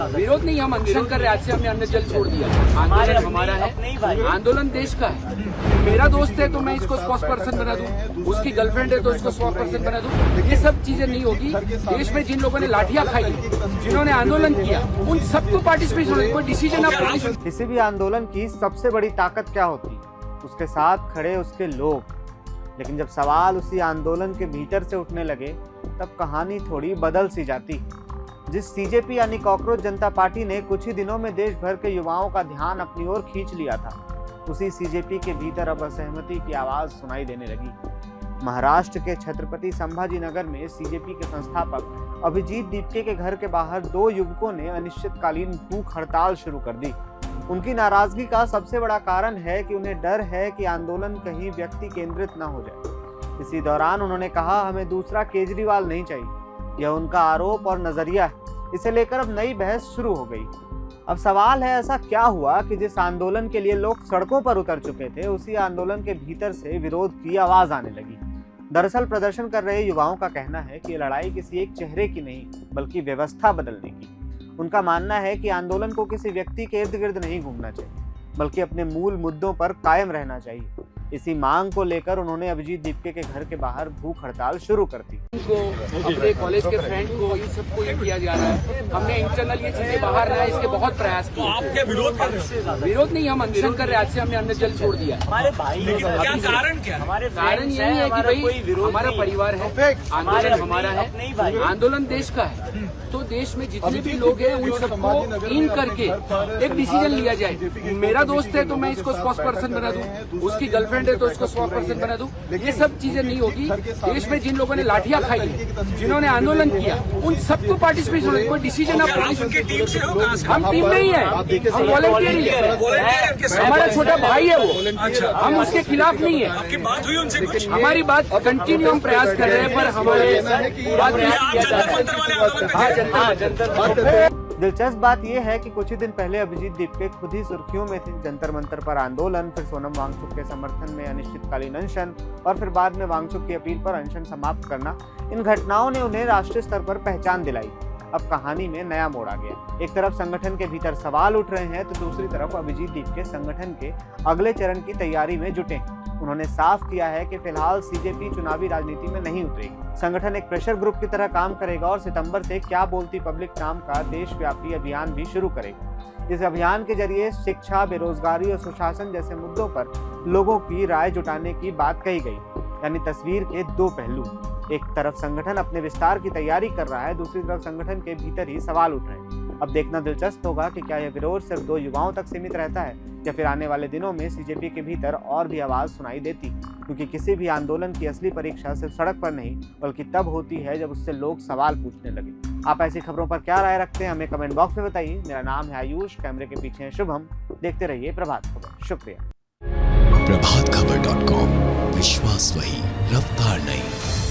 विरोध नहीं, हम अनशन कर रहे हैं। आज से हमने अन्न जल छोड़ दिया। आंदोलन हमारा है, आंदोलन देश का है। मेरा दोस्त है तो मैं इसको स्पोक्स पर्सन बना दूं, उसकी गर्लफ्रेंड है तो इसको स्पोक्स पर्सन बना दूं। ये सब चीजें नहीं होगी। देश में जिन लोगों ने लाठियां खाई, जिन्होंने आंदोलन किया, उन सबको पार्टिसिपेट होना। कोई डिसीजन आप किसी भी आंदोलन की सबसे बड़ी ताकत क्या होती? उसके साथ खड़े उसके लोग। लेकिन जब सवाल उसी आंदोलन के भीतर से उठने लगे तब कहानी थोड़ी बदल सी जाती। जिस सीजेपी यानी कॉकरोच जनता पार्टी ने कुछ ही दिनों में देश भर के युवाओं का ध्यान अपनी ओर खींच लिया था, उसी सीजेपी के भीतर अब असहमति की आवाज सुनाई देने लगी। महाराष्ट्र के छत्रपति संभाजी नगर में सीजेपी के संस्थापक अभिजीत दीपके के घर के बाहर 2 युवकों ने अनिश्चितकालीन भूख हड़ताल शुरू कर दी। उनकी नाराजगी का सबसे बड़ा कारण है कि उन्हें डर है कि आंदोलन कहीं व्यक्ति केंद्रित न हो जाए। इसी दौरान उन्होंने कहा, हमें दूसरा केजरीवाल नहीं चाहिए। यह उनका आरोप और नजरिया है। इसे लेकर अब नई बहस शुरू हो गई। अब सवाल है, ऐसा क्या हुआ कि जिस आंदोलन के लिए लोग सड़कों पर उतर चुके थे, उसी आंदोलन के भीतर से विरोध की आवाज आने लगी। दरअसल प्रदर्शन कर रहे युवाओं का कहना है कि लड़ाई किसी एक चेहरे की नहीं, बल्कि व्यवस्था बदलने की। उनका मानना है कि आंदोलन को किसी व्यक्ति के इर्द गिर्द नहीं घूमना चाहिए, बल्कि अपने मूल मुद्दों पर कायम रहना चाहिए। इसी मांग को लेकर उन्होंने अभिजीत दीपके के घर के बाहर भूख हड़ताल शुरू कर दी। को अपने कॉलेज के फ्रेंड को, इन सबको ये किया जा रहा है। हमने इंटरनल ये चीजें बाहर रहा है, इसके बहुत प्रयास किए। आपके विरोध नहीं, हम अनशन कर रहे हैं। आज से हमने अन्न जल छोड़ दिया। हमारे भाई, क्या कारण क्या है? कारण यही है कि भाई हमारा परिवार है, आंदोलन हमारा है, आंदोलन देश का है। तो देश में जितने भी लोग हैं उन सबको इन करके एक डिसीजन लिया जाए। मेरा दोस्त है तो मैं इसको स्पोक्स पर्सन बना दूं, उसकी गर्लफ्रेंड है तो इसको स्पोक्स पर्सन बना दूं। ये सब चीजें नहीं होगी। देश में जिन लोगों ने लाठियां खाई, जिन्होंने आंदोलन किया, उन सबको पार्टिसिपेट होना। कोई डिसीजन आप टीम से हो? हम टीम नहीं है, हम वॉलंटियर ही है। हमारा छोटा भाई है वो, हम उसके खिलाफ नहीं है। आपकी बात हुई उनसे कुछ? हमारी बात कंटिन्यू हम प्रयास कर रहे हैं, पर हमारे दिलचस्प बात यह है कि कुछ ही दिन पहले अभिजीत दीपके खुद ही सुर्खियों में थे। जंतर मंतर पर आंदोलन, फिर सोनम वांगचुक के समर्थन में अनिश्चितकालीन अनशन और फिर बाद में वांगचुक की अपील पर अनशन समाप्त करना। इन घटनाओं ने उन्हें राष्ट्रीय स्तर पर पहचान दिलाई। अब कहानी में नया मोड़ आ गया। एक तरफ संगठन के भीतर सवाल उठ रहे हैं, तो दूसरी तरफ अभिजीत दीपके संगठन के अगले चरण की तैयारी में जुटे। उन्होंने साफ किया है कि फिलहाल सीजेपी चुनावी राजनीति में नहीं उतरेगी। संगठन एक प्रेशर ग्रुप की तरह काम करेगा और सितंबर से क्या बोलती पब्लिक नाम का देशव्यापी अभियान भी शुरू करेगा। इस अभियान के जरिए शिक्षा, बेरोजगारी और सुशासन जैसे मुद्दों पर लोगों की राय जुटाने की बात कही गई। यानी तस्वीर के 2 पहलू। एक तरफ संगठन अपने विस्तार की तैयारी कर रहा है, दूसरी तरफ संगठन के भीतर ही सवाल उठ रहे हैं। अब देखना दिलचस्प होगा कि क्या यह विरोध सिर्फ 2 युवाओं तक सीमित रहता है या फिर आने वाले दिनों में सीजेपी के भीतर और भी आवाज सुनाई देती। क्योंकि किसी भी आंदोलन की असली परीक्षा सिर्फ सड़क पर नहीं, बल्कि तब होती है जब उससे लोग सवाल पूछने लगे। आप ऐसी खबरों पर क्या राय रखते हैं, हमें कमेंट बॉक्स में बताइए। मेरा नाम है आयुष, कैमरे के पीछे है शुभम। देखते रहिए प्रभात खबर। शुक्रिया। प्रभातखबर.com, विश्वास वही, रफ्तार नहीं।